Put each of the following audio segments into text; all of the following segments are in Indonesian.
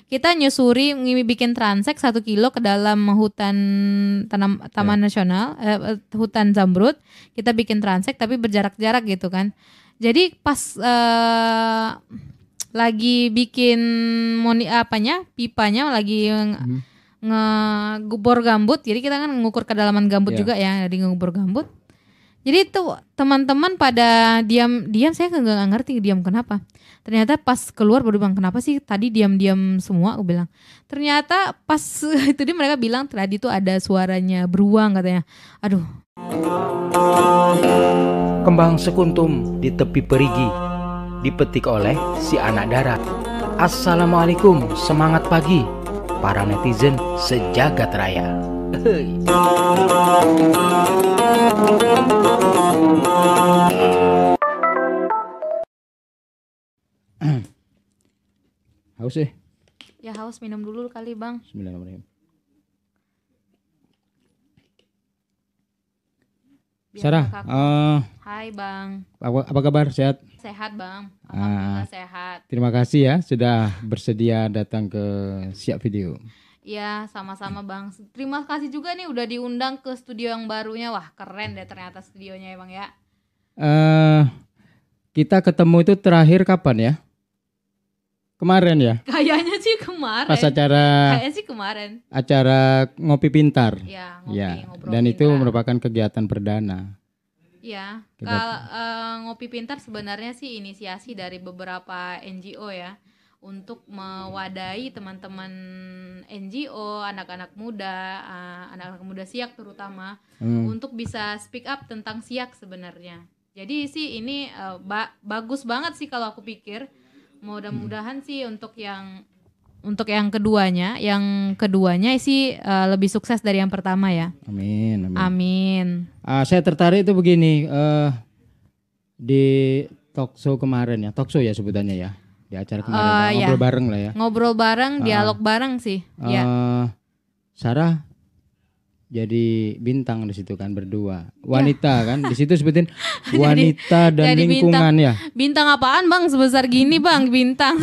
kita nyusuri bikin transek 1 kilo ke dalam hutan taman nasional, hutan zamrud. Kita bikin transek tapi berjarak-jarak gitu kan. Jadi pas lagi bikin pipanya lagi ngebor gambut. Jadi kita kan ngukur kedalaman gambut juga ya, di ngebor gambut. Jadi tuh teman-teman pada diam, saya nggak ngerti diam kenapa. Ternyata pas keluar baru bilang, kenapa sih tadi diam-diam semua, aku bilang. Ternyata pas itu dia mereka bilang tadi tuh ada suaranya beruang katanya. Aduh. Kembang sekuntum di tepi perigi, dipetik oleh si anak darat. Assalamualaikum, semangat pagi para netizen sejagat raya. Haus sih? Ya haus, minum dulu kali Bang. Bismillahirrahmanirrahim. Sarah, hai Bang. Apa kabar? Sehat? Sehat Bang, alhamdulillah sehat. Terima kasih ya sudah bersedia datang ke Siap Video. Iya, sama-sama Bang. Terima kasih juga nih udah diundang ke studio yang barunya. Wah, keren deh ternyata studionya ya Bang ya. Kita ketemu itu terakhir kapan ya? Kemarin ya? Kayaknya sih kemarin. Pas acara. Kayaknya sih kemarin. Acara Ngopi Pintar. Ya, ngobrol dan pintar. Itu merupakan kegiatan perdana. Ya, kalau Ngopi Pintar sebenarnya sih inisiasi dari beberapa NGO ya, untuk mewadahi teman-teman NGO, anak-anak muda Siak terutama, untuk bisa speak up tentang Siak sebenarnya. Jadi sih ini bagus banget sih kalau aku pikir. Mudah-mudahan sih untuk yang keduanya sih lebih sukses dari yang pertama ya. Amin. Saya tertarik itu begini, di talk show kemarin ya, sebutannya ya, di acara kemarin ngobrol bareng lah ya. Ngobrol bareng, dialog bareng sih. Sarah jadi bintang di situ kan, berdua wanita kan di situ sebutin wanita dan jadi lingkungan bintang, ya. Bintang apaan Bang, sebesar gini Bang bintang.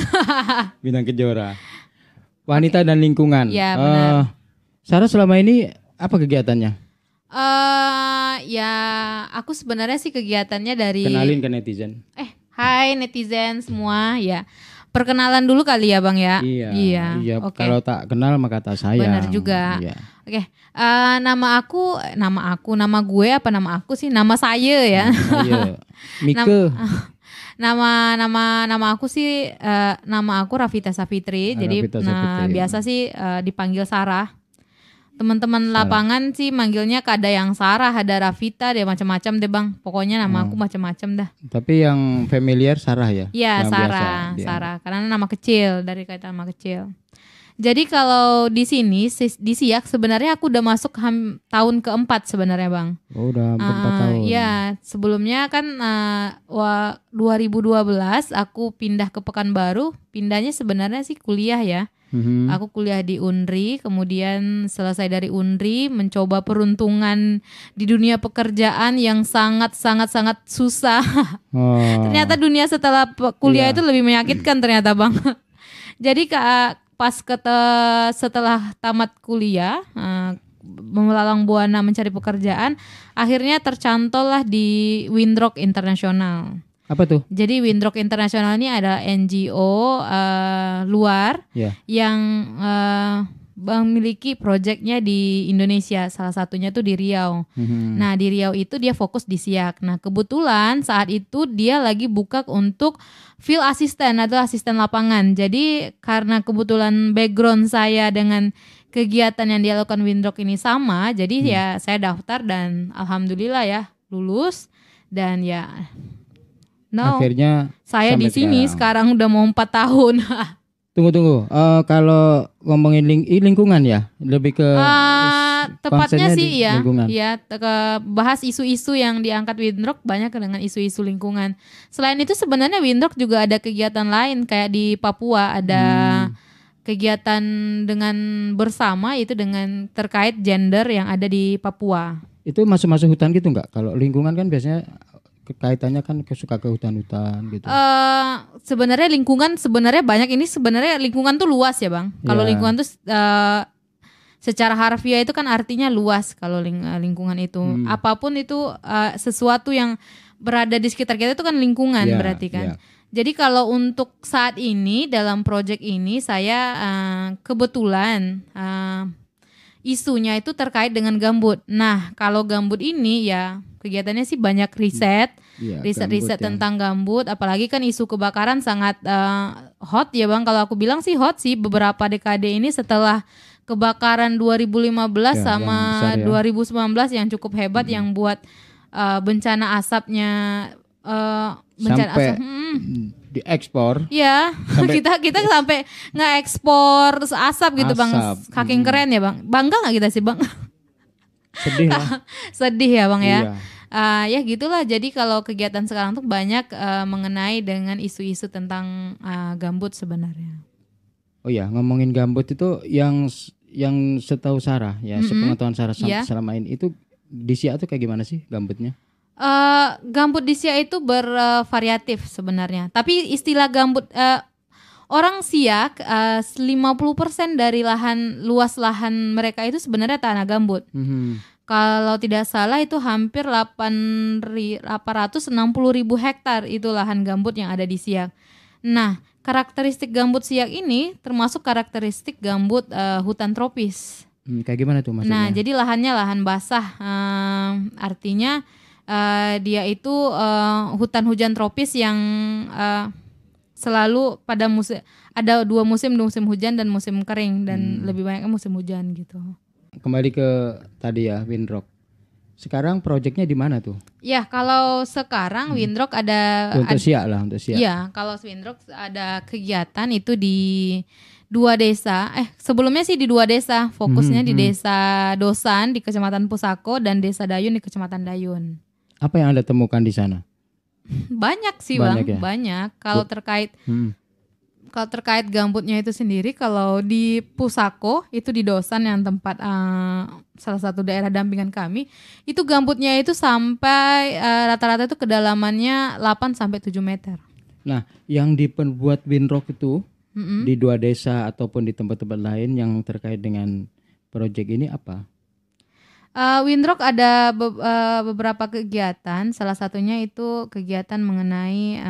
Bintang Kejora. Wanita dan lingkungan. Ya benar. Sarah selama ini apa kegiatannya? Ya aku sebenarnya sih kegiatannya dari. Kenalin ke netizen. Hai netizen semua ya. Perkenalan dulu kali ya Bang ya. Iya. Okay. Kalau tak kenal maka tak sayang. Benar juga. Iya. Oke. Nama saya ya. Mike. Nama aku sih nama aku Rafita Safitri. Jadi biasa sih dipanggil Sarah. Teman-teman lapangan sih manggilnya ada yang Sarah, ada Rafita, dia macam-macam deh Bang. Pokoknya nama aku macam-macam dah. Tapi yang familiar Sarah ya? Iya, Sarah. Karena nama kecil, dari kaitan nama kecil. Jadi kalau di sini di Siak sebenarnya aku udah masuk tahun keempat sebenarnya Bang. Oh, udah 4 tahun. Iya, sebelumnya kan 2012 aku pindah ke Pekanbaru. Pindahnya sebenarnya sih kuliah ya. Aku kuliah di Unri, kemudian selesai dari Unri mencoba peruntungan di dunia pekerjaan yang sangat susah. Ternyata dunia setelah kuliah itu lebih menyakitkan ternyata Bang. Jadi setelah tamat kuliah, melalang buana mencari pekerjaan, akhirnya tercantol lah di Windrock International. Apa tuh? Jadi Windrock International ini ada NGO luar yang memiliki proyeknya di Indonesia. Salah satunya tuh di Riau. Nah di Riau itu dia fokus di Siak. Nah kebetulan saat itu dia lagi buka untuk field assistant atau asisten lapangan. Jadi karena kebetulan background saya dengan kegiatan yang dilakukan Windrock ini sama, jadi ya saya daftar dan alhamdulillah ya lulus dan ya. Akhirnya saya di sini sekarang udah mau 4 tahun. Tunggu. Kalau ngomongin lingkungan ya, lebih ke tepatnya sih ya. Lingkungan. Ya, bahas isu-isu yang diangkat Windrock banyak dengan isu-isu lingkungan. Selain itu sebenarnya Windrock juga ada kegiatan lain kayak di Papua ada kegiatan dengan bersama itu dengan terkait gender yang ada di Papua. Itu masuk hutan gitu nggak? Kalau lingkungan kan biasanya kaitannya kan suka ke hutan-hutan gitu. Sebenarnya lingkungan sebenarnya banyak, ini sebenarnya lingkungan tuh luas ya Bang. Kalau Ya. lingkungan tuh secara harfiah itu kan artinya luas kalau lingkungan itu. Apapun itu sesuatu yang berada di sekitar kita itu kan lingkungan Ya, berarti kan. ya. Jadi kalau untuk saat ini dalam proyek ini saya kebetulan isunya itu terkait dengan gambut. Nah, kalau gambut ini ya kegiatannya sih banyak riset, Iya, riset-riset gambut yang- tentang gambut. Apalagi kan isu kebakaran sangat hot ya Bang. Kalau aku bilang sih hot sih beberapa dekade ini setelah kebakaran 2015 Ya, sama yang besar ya. 2019 yang cukup hebat yang buat bencana asapnya bencana Sampai asap. diekspor. Iya, kita sampai nge-ekspor asap gitu Bang. Asap. Saking keren ya Bang. Bangga nggak kita sih Bang? Sedih lah. Sedih ya Bang ya. Iya. Ya gitulah. Jadi kalau kegiatan sekarang tuh banyak mengenai dengan isu-isu tentang gambut sebenarnya. Oh ya, ngomongin gambut itu yang setahu Sarah ya, sepengetahuan Sarah Iya. selama ini itu di Siak tuh kayak gimana sih gambutnya? Gambut di Siak itu bervariatif sebenarnya. Tapi istilah gambut orang Siak 50% dari luas lahan mereka itu sebenarnya tanah gambut. Kalau tidak salah itu hampir 860.000 hektar itu lahan gambut yang ada di Siak. Nah, karakteristik gambut Siak ini termasuk karakteristik gambut hutan tropis. Kayak gimana tuh maksudnya? Nah, jadi lahannya lahan basah, artinya dia itu hutan hujan tropis yang selalu pada ada dua musim hujan dan musim kering, dan lebih banyaknya musim hujan gitu. Kembali ke tadi ya, Windrock. Sekarang proyeknya di mana tuh? Ya, kalau sekarang Windrock ada Untuk Siak lah, untuk Siak. Iya, kalau Windrock ada kegiatan itu di 2 desa. Sebelumnya sih di 2 desa. Fokusnya di Desa Dosan di Kecamatan Pusako dan Desa Dayun di Kecamatan Dayun. Apa yang Anda temukan di sana? Banyak sih Banyak Bang, ya? banyak. Kalau terkait gambutnya itu sendiri, kalau di Pusako itu di Dosan yang tempat salah satu daerah dampingan kami, itu gambutnya itu sampai rata-rata itu kedalamannya 8 sampai 7 meter. Nah, yang diperbuat Windrock itu di 2 desa ataupun di tempat-tempat lain yang terkait dengan proyek ini apa? Windrock ada beberapa kegiatan, salah satunya itu kegiatan mengenai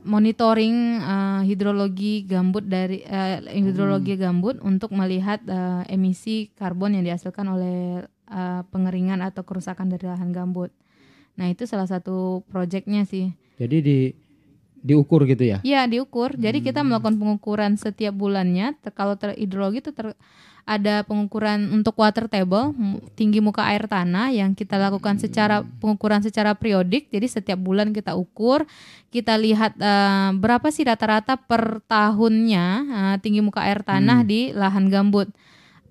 monitoring hidrologi gambut untuk melihat emisi karbon yang dihasilkan oleh pengeringan atau kerusakan dari lahan gambut. Nah, itu salah satu proyeknya sih. Jadi diukur gitu ya? Iya, diukur. Jadi kita melakukan pengukuran setiap bulannya. Kalau hidrologi itu ada pengukuran untuk water table, tinggi muka air tanah yang kita lakukan pengukuran secara periodik. Jadi setiap bulan kita ukur, kita lihat berapa sih rata-rata per tahunnya tinggi muka air tanah di lahan gambut.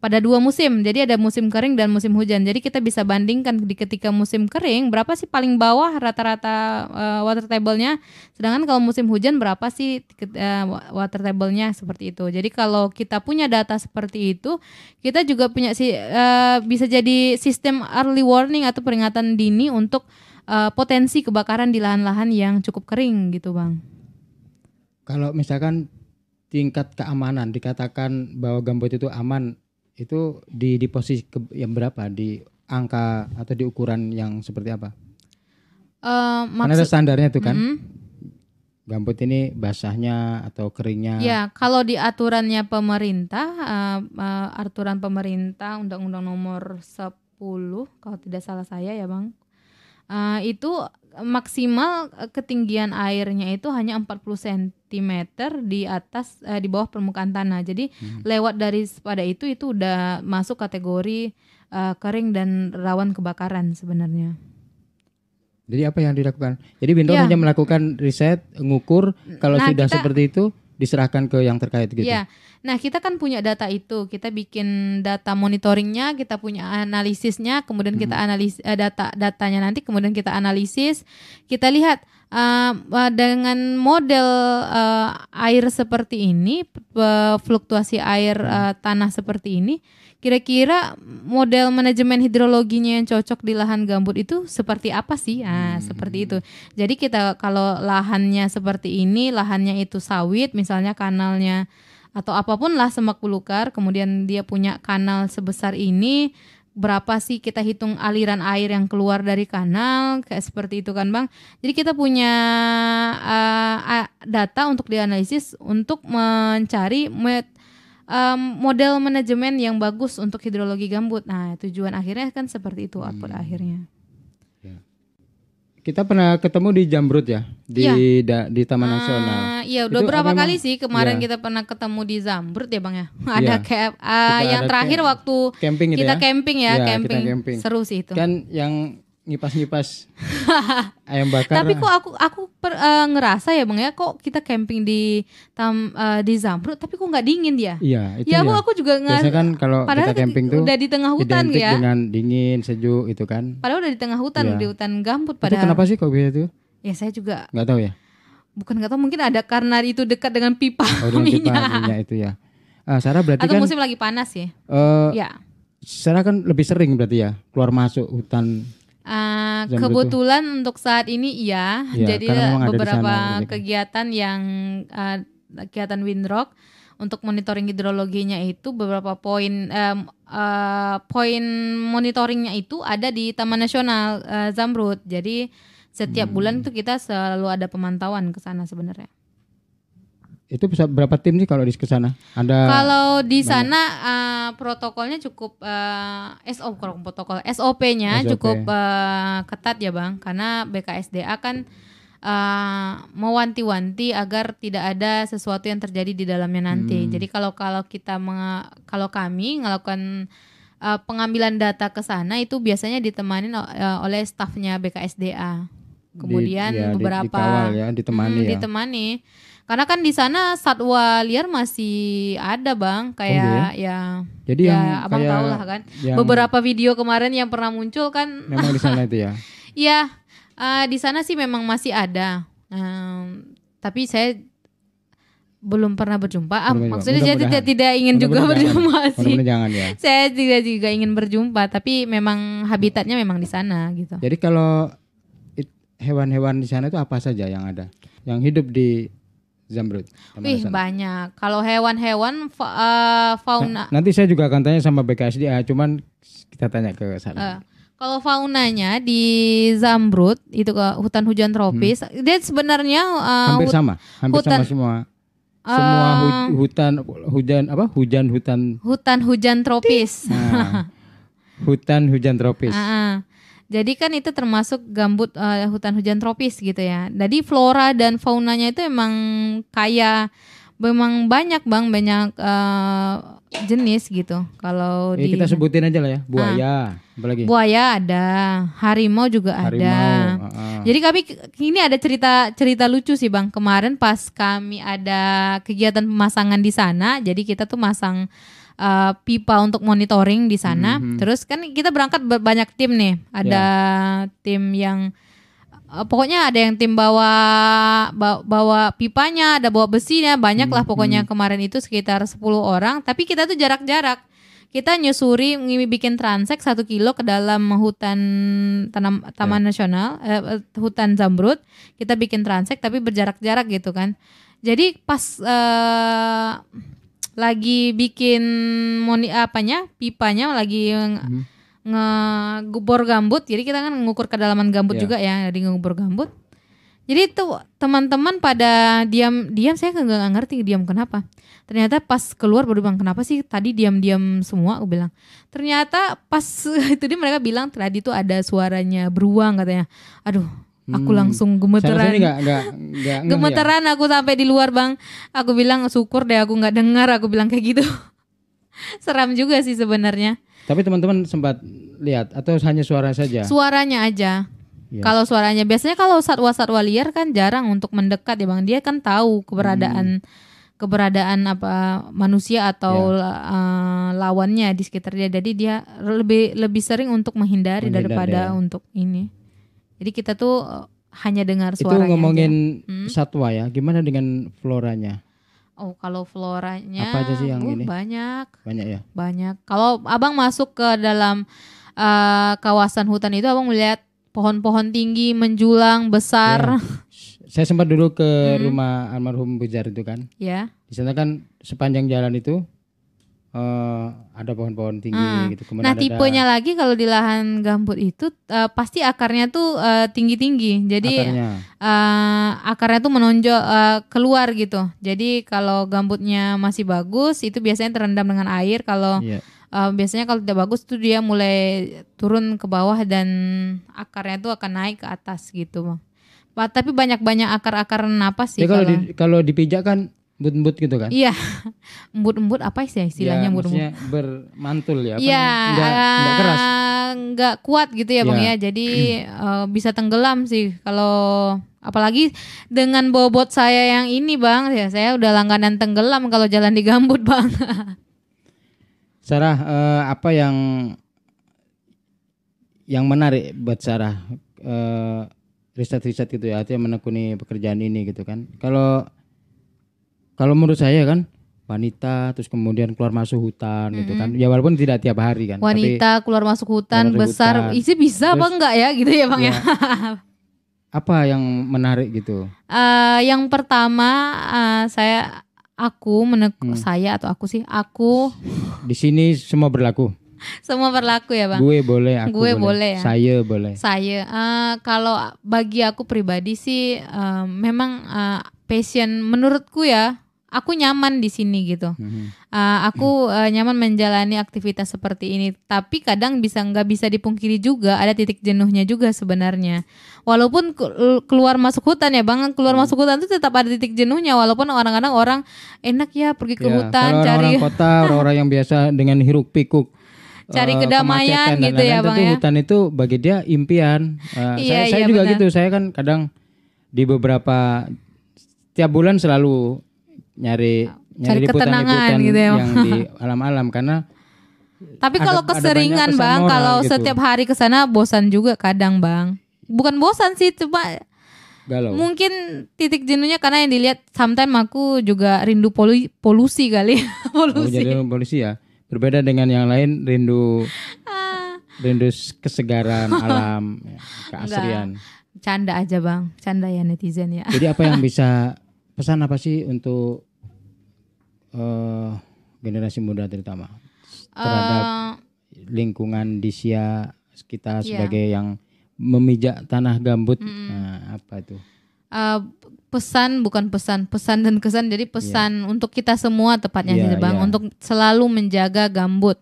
Pada 2 musim, jadi ada musim kering dan musim hujan. Jadi kita bisa bandingkan di ketika musim kering berapa sih paling bawah rata-rata water table-nya, sedangkan kalau musim hujan berapa sih water table-nya, seperti itu. Jadi kalau kita punya data seperti itu, kita juga punya bisa jadi sistem early warning atau peringatan dini untuk potensi kebakaran di lahan-lahan yang cukup kering gitu Bang. Kalau misalkan tingkat keamanan dikatakan bahwa gambut itu aman, itu di posisi yang berapa, di angka atau di ukuran yang seperti apa? Karena ada standarnya tuh kan. Gambut ini basahnya atau keringnya. Ya, kalau di aturannya pemerintah, aturan pemerintah Undang-Undang Nomor 10 kalau tidak salah saya ya Bang, itu maksimal ketinggian airnya itu hanya 40 cm di bawah permukaan tanah. Jadi lewat pada itu udah masuk kategori kering dan rawan kebakaran sebenarnya. Jadi apa yang dilakukan? Jadi Windrock hanya melakukan riset, ngukur, kalau sudah seperti itu diserahkan ke yang terkait gitu. Iya. Nah, kita kan punya data itu. Kita bikin data monitoringnya, kita punya analisisnya, kemudian kita datanya nanti kemudian kita analisis. Kita lihat Dengan model air seperti ini, fluktuasi air tanah seperti ini, kira-kira model manajemen hidrologinya yang cocok di lahan gambut itu seperti apa sih? Seperti itu. Jadi kita kalau lahannya seperti ini, lahannya itu sawit, misalnya kanalnya atau apapun lah semak belukar, kemudian dia punya kanal sebesar ini, berapa sih kita hitung aliran air yang keluar dari kanal, kayak seperti itu kan Bang. Jadi kita punya data untuk dianalisis untuk mencari model manajemen yang bagus untuk hidrologi gambut. Nah, tujuan akhirnya kan seperti itu output akhirnya. Kita pernah ketemu di Zamrud ya, di Taman Nasional. Iya, udah Itu berapa memang- kali sih kemarin iya. kita pernah ketemu di Zamrud ya Bang ya. Iya. Ada kayak yang ada terakhir waktu camping gitu kita ya. camping ya, Iya, kita camping. camping. Seru sih itu. Kan yang ngipas-ngipas ayam bakar. Tapi kok aku ngerasa ya Bang ya, kok kita camping di Zamrud tapi kok nggak dingin dia? Iya, itu Ya ya. aku juga Biasanya kan kalau padahal kita camping tuh udah di tengah hutan identik ya. dengan dingin, sejuk itu kan. Padahal udah di tengah hutan, Iya. di hutan gambut Itu padahal. kenapa sih kok bisa itu? Ya saya juga Nggak tahu ya. bukan nggak tahu, mungkin ada karena itu dekat dengan pipa Oh, dengan pipa minyak. minyak itu ya. Sarah berarti Atau kan musim lagi panas ya. Ya. Sarah kan lebih sering berarti ya keluar masuk hutan. Zamrud Kebetulan untuk saat ini iya. Iya, Jadi karena memang ada di beberapa sana, gitu kan. kegiatan yang kegiatan Windrock untuk monitoring hidrologinya itu beberapa poin poin monitoringnya itu ada di Taman Nasional Zamrud. Jadi setiap bulan itu kita selalu ada pemantauan ke sana sebenarnya. Itu bisa berapa tim sih kalau di kesana? Ada Kalau di sana protokolnya cukup SOP-nya SOP. cukup ketat ya Bang, karena BKSDA kan mewanti-wanti agar tidak ada sesuatu yang terjadi di dalamnya nanti. Jadi kalau kami melakukan pengambilan data ke sana itu biasanya ditemani oleh stafnya BKSDA. Kemudian beberapa dikawal ya, ditemani ya. ditemani. Karena kan di sana satwa liar masih ada Bang, kayak ya. Jadi ya yang Abang kayak tahu lah kan. yang Beberapa video kemarin yang pernah muncul kan. memang di sana itu ya. Iya, di sana sih memang masih ada. Tapi saya belum pernah berjumpa. Maksudnya saya tidak ingin juga berjumpa sih. Mudah-mudahan jangan ya. Saya tidak juga ingin berjumpa, tapi memang habitatnya memang di sana gitu. Jadi kalau hewan-hewan di sana itu apa saja yang ada? Yang hidup di Zamrud? Banyak. Kalau hewan-hewan fauna. Nanti saya juga akan tanya sama BKSDA, cuman kita tanya ke sana. Kalau faunanya di Zamrud itu ke hutan hujan tropis, dia sebenarnya hampir sama semua. Semua hutan hujan tropis. Nah, hutan hujan tropis. Jadi kan itu termasuk gambut hutan hujan tropis gitu ya. Jadi flora dan faunanya itu emang kaya, memang banyak Bang, banyak jenis gitu. Kalau kita sebutin aja lah ya, buaya, apalagi? Buaya ada, harimau juga ada. Jadi kami ini ada cerita lucu sih Bang. Kemarin pas kami ada kegiatan pemasangan di sana, jadi kita tuh masang pipa untuk monitoring di sana. Terus kan kita berangkat banyak tim nih. Ada tim yang pokoknya ada yang tim bawa pipanya, ada bawa besinya, banyak lah pokoknya. Kemarin itu sekitar 10 orang. Tapi kita tuh jarak-jarak. Kita nyusuri, bikin transek 1 kilo ke dalam hutan Taman Nasional, hutan Zamrud. Kita bikin transek tapi berjarak-jarak gitu kan. Jadi pas lagi bikin pipanya lagi ngebor gambut, jadi kita kan ngukur kedalaman gambut juga ya, dari ngebor gambut. Jadi itu teman-teman pada diam, saya nggak ngerti diam kenapa. Ternyata pas keluar baru bilang, kenapa sih tadi diam-diam semua, aku bilang. Ternyata pas itu dia mereka bilang tadi tuh ada suaranya beruang katanya. Aduh, aku langsung gemeteran. Gemeteran aku sampai di luar Bang. Aku bilang syukur deh aku nggak dengar, aku bilang kayak gitu. Seram juga sih sebenarnya. Tapi teman-teman sempat lihat atau hanya suara saja? Suaranya aja. Kalau suaranya, biasanya kalau satwa-satwa liar kan jarang untuk mendekat ya Bang. Dia kan tahu keberadaan apa manusia atau lawannya di sekitar dia. Jadi dia lebih sering untuk menghindari daripada untuk ini. Jadi kita tuh hanya dengar Itu suaranya ngomongin aja. satwa ya. Gimana dengan floranya? Oh, kalau floranya Apa aja sih yang ini? banyak. Banyak ya. Banyak. Kalau abang masuk ke dalam kawasan hutan itu, abang melihat pohon-pohon tinggi menjulang besar. Saya sempat dulu ke Hmm. rumah almarhum Bujar itu kan. Ya. Di sana kan sepanjang jalan itu ada pohon-pohon tinggi gitu. Kemudian Nah, ada tipenya lagi kalau di lahan gambut itu pasti akarnya tuh tinggi-tinggi. Jadi akarnya. akarnya tuh menonjol keluar gitu. Jadi kalau gambutnya masih bagus itu biasanya terendam dengan air. Kalau Iya. biasanya kalau tidak bagus tuh dia mulai turun ke bawah dan akarnya tuh akan naik ke atas gitu, Bang. Tapi banyak-banyak akar-akar napas sih Ya kalau dipijak kan embut-embut gitu kan. Iya. Embut-embut apa sih istilahnya Ya, embut-embut? maksudnya bermantul ya. Iya, Enggak keras. nggak kuat gitu ya Bang Ya. ya. Jadi bisa tenggelam sih kalau apalagi dengan bobot saya yang ini Bang, ya saya udah langganan tenggelam kalau jalan di gambut Bang. Sarah, apa yang menarik buat Sarah riset-riset gitu ya, artinya menekuni pekerjaan ini gitu kan. Kalau menurut saya kan wanita terus kemudian keluar masuk hutan gitu kan. Ya walaupun tidak tiap hari kan. Wanita keluar masuk hutan keluar masuk besar, hutan. isi bisa apa Terus, enggak ya gitu ya Bang ya. ya, apa yang menarik gitu? Yang pertama aku Di sini semua berlaku. semua berlaku ya Bang. Gue boleh, aku Gue boleh ya. Saya boleh. Saya kalau bagi aku pribadi sih memang passion menurutku ya, aku nyaman di sini gitu. Aku nyaman menjalani aktivitas seperti ini. Tapi kadang nggak bisa dipungkiri juga ada titik jenuhnya juga sebenarnya. Walaupun keluar masuk hutan ya Bang, keluar masuk hutan itu tetap ada titik jenuhnya. Walaupun kadang-kadang orang enak ya pergi ke Ya, hutan kalau cari orang kota, orang-orang yang biasa dengan hiruk pikuk cari kedamaian kemacetan dan gitu ya lain-lain, Bang tentu ya. hutan itu bagi dia impian. Iya, Saya iya, juga benar. gitu. Saya kan kadang di beberapa tiap bulan selalu nyari Cari ketenangan liputan-liputan gitu ya, Bang. yang di alam-alam karena Tapi kalau ada keseringan banyak pesan Bang, moral kalau gitu. setiap hari ke sana bosan juga kadang Bang. Bukan bosan sih, cuma galau. mungkin titik jenuhnya karena yang dilihat sometimes aku juga rindu polusi kali. Oh, Polusi. jadi polisi ya. Berbeda dengan yang lain rindu kesegaran alam, ya, keasrian. Canda aja Bang, canda ya netizen ya. Jadi apa yang bisa pesan apa sih untuk generasi muda terutama terhadap lingkungan di Sia kita Iya. sebagai yang memijak tanah gambut? Nah, apa itu? Pesan bukan pesan dan kesan, jadi pesan untuk kita semua tepatnya Iya, sih Bang, iya. untuk selalu menjaga gambut.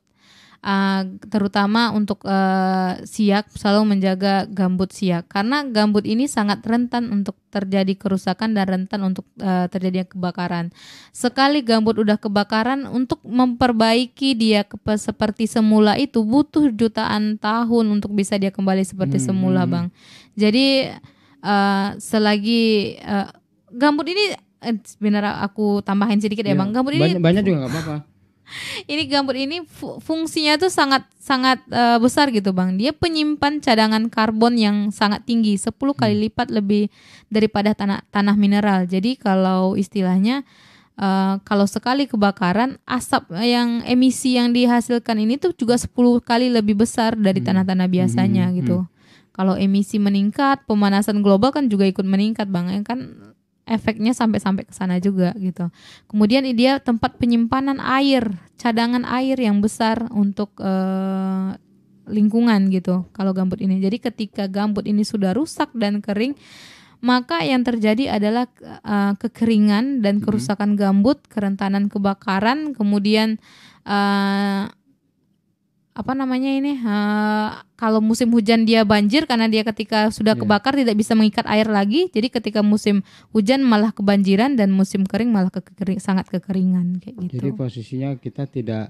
Terutama untuk siak, selalu menjaga gambut siak karena gambut ini sangat rentan untuk terjadi kerusakan dan rentan untuk terjadinya kebakaran. Sekali gambut udah kebakaran, untuk memperbaiki dia seperti semula itu butuh jutaan tahun untuk bisa dia kembali seperti semula Bang. Jadi selagi gambut ini sebenarnya aku tambahin sedikit ya Bang. Gambut ini banyak juga nggak apa-apa. ini gambut ini fungsinya tuh sangat besar gitu Bang. Dia penyimpan cadangan karbon yang sangat tinggi, 10 kali lipat lebih daripada tanah mineral. Jadi kalau istilahnya kalau sekali kebakaran, asap yang emisi yang dihasilkan ini tuh juga 10 kali lebih besar dari tanah-tanah biasanya gitu. Kalau emisi meningkat, pemanasan global kan juga ikut meningkat Bang. Kan efeknya sampai ke sana juga gitu. Kemudian dia tempat penyimpanan air, cadangan air yang besar untuk lingkungan gitu. Kalau gambut ini. Jadi ketika gambut ini sudah rusak dan kering, maka yang terjadi adalah kekeringan dan kerusakan gambut, kerentanan kebakaran, kemudian kalau musim hujan dia banjir karena dia ketika sudah kebakar tidak bisa mengikat air lagi. Jadi ketika musim hujan malah kebanjiran dan musim kering malah sangat kekeringan kayak gitu. Jadi posisinya kita tidak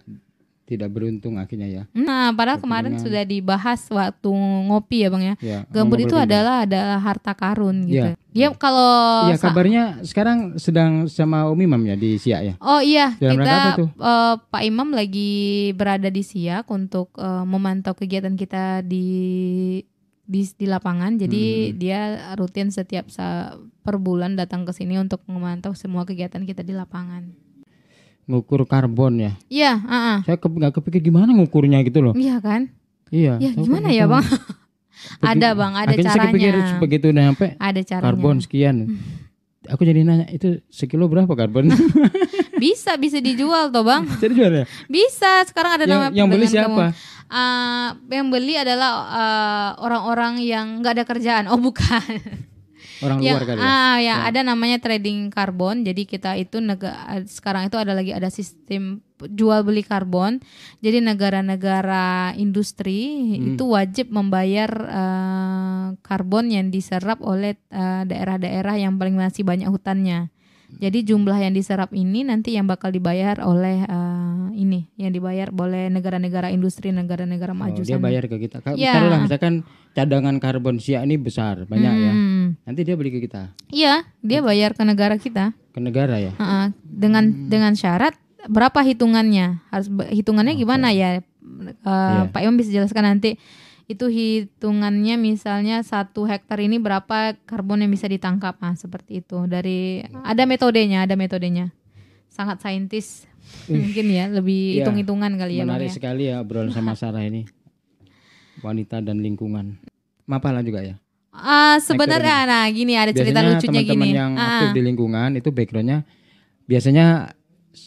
beruntung akhirnya ya. Nah, padahal kemarin sudah dibahas waktu ngopi ya Bang ya. Ya, Gambut itu ngobrol adalah harta karun gitu. Iya. Dia kalau Iya, kabarnya sekarang sedang sama Umi Imam ya di Siak ya. Oh iya, Dalam rangka apa kita tuh? Pak Imam lagi berada di Siak untuk memantau kegiatan kita di di lapangan. Jadi dia rutin setiap per bulan datang ke sini untuk memantau semua kegiatan kita di lapangan. Ngukur karbon ya. Iya, Saya nggak kepikir gimana ngukurnya gitu loh. Iya kan? Iya. Ya gimana ya Bang? Ada Bang, ada Akhirnya saya kepikir caranya. begitu nyampe Ada caranya. karbon sekian. Aku jadi nanya, itu sekilo berapa karbon? Bisa dijual toh Bang. Jadi jual ya? Bisa, sekarang ada namanya Yang beli pegangan siapa? Yang beli adalah orang-orang yang nggak ada kerjaan. Oh bukan. Orang luar kali ya? Ya ada namanya trading karbon. Jadi kita itu sekarang itu ada sistem jual beli karbon. Jadi negara-negara industri itu wajib membayar karbon yang diserap oleh daerah-daerah yang paling masih banyak hutannya. Jadi jumlah yang diserap ini nanti yang bakal dibayar oleh yang dibayar oleh negara-negara industri, negara-negara maju Dia sana. bayar ke kita. Taruhlah misalkan cadangan karbon siak ini besar, banyak ya. Nanti dia beli ke kita. Iya, dia bayar ke negara kita. Ke negara ya. Dengan syarat berapa hitungannya? Hitungannya gimana ya? Pak Imam bisa jelaskan nanti. Itu hitungannya misalnya 1 hektar ini berapa karbon yang bisa ditangkap, seperti itu. Ada metodenya. Sangat saintis mungkin ya, lebih hitung-hitungan kali ya Bang. Menarik sekali ya obrolan sama Sarah ini. Wanita dan lingkungan. Mapala juga ya. Sebenarnya gini ada cerita biasanya lucunya teman-teman gini. yang aktif di lingkungan itu backgroundnya biasanya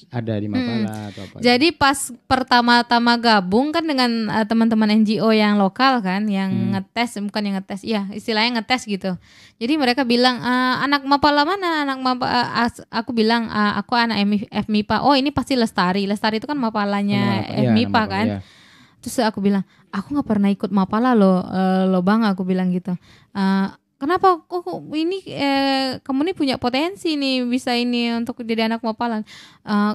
ada di Mapala atau apa. Jadi pas pertama-tama gabung kan dengan teman-teman NGO yang lokal kan, yang ngetes, bukan yang ngetes, ya istilahnya ngetes gitu. Jadi mereka bilang anak Mapala mana? Aku bilang aku anak FMIPA. Oh ini pasti Lestari. Lestari itu kan Mapalanya FMIPA kan. Ya. Terus aku bilang aku nggak pernah ikut Mapala loh Bang, aku bilang gitu. Kenapa kok ini kamu nih punya potensi nih bisa ini untuk jadi anak Mapala?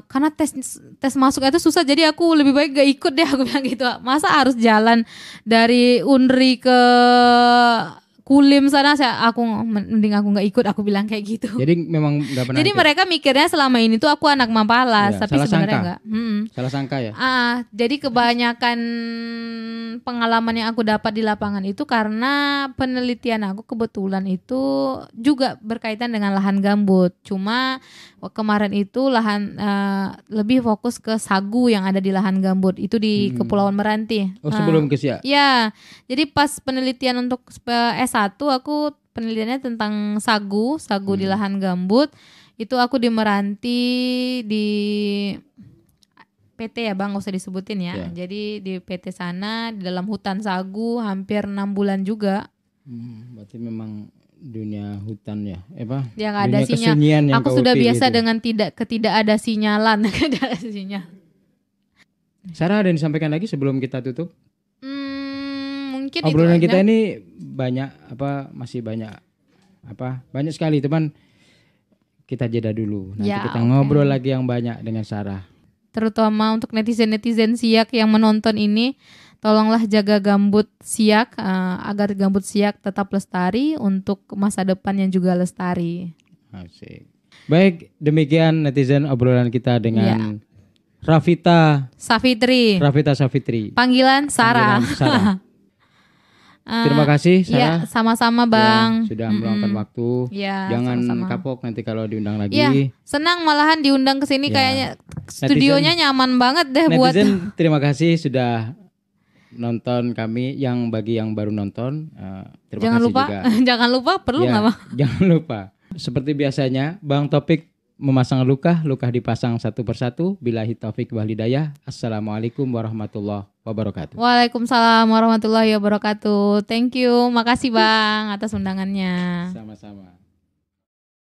Karena tes masuknya itu susah, jadi aku lebih baik gak ikut deh, aku bilang gitu. Masa harus jalan dari Unri ke Kulim sana, mending aku nggak ikut, aku bilang kayak gitu. Jadi memang nggak pernah. Jadi mereka mikirnya selama ini tuh aku anak Mapala, tapi sebenarnya enggak. Salah sangka ya. Jadi kebanyakan pengalaman yang aku dapat di lapangan itu karena penelitian aku kebetulan itu juga berkaitan dengan lahan gambut. Cuma kemarin itu lebih fokus ke sagu yang ada di lahan gambut itu di Kepulauan Meranti. Oh sebelum ke Siak. Ya, jadi pas penelitian untuk S1 aku penelitiannya tentang sagu di lahan gambut. Itu aku di Meranti di PT ya Bang, gak usah disebutin ya. Jadi di PT sana di dalam hutan sagu hampir 6 bulan juga. Berarti memang dunia hutan ya, yang ada sinyal. Aku sudah biasa itu. Dengan tidak ada sinyalan. Sarah, ada yang disampaikan lagi sebelum kita tutup? Mungkin obrolan itu kita ini masih banyak sekali, teman. Kita jeda dulu. Nanti kita ngobrol lagi yang banyak dengan Sarah. Terutama untuk netizen Siak yang menonton ini, tolonglah jaga gambut Siak agar gambut Siak tetap lestari untuk masa depan yang juga lestari. Asik. Baik, demikian netizen obrolan kita dengan Rafita Safitri. Panggilan Sarah. Terima kasih Sarah. Sama-sama Bang. Sudah meluangkan waktu. Jangan sama-sama. Kapok nanti kalau diundang lagi. Senang malahan diundang ke sini, kayaknya studionya nyaman banget deh buat. Netizen terima kasih sudah nonton kami. Bagi yang baru nonton, terima kasih juga. Jangan lupa perlu nggak Bang? Jangan lupa. Seperti biasanya Bang Topik memasang luka dipasang satu persatu. Billahi taufik wal hidayah. Assalamualaikum warahmatullahi wabarakatuh. Waalaikumsalam warahmatullahi wabarakatuh. Thank you, makasih Bang atas undangannya. Sama-sama.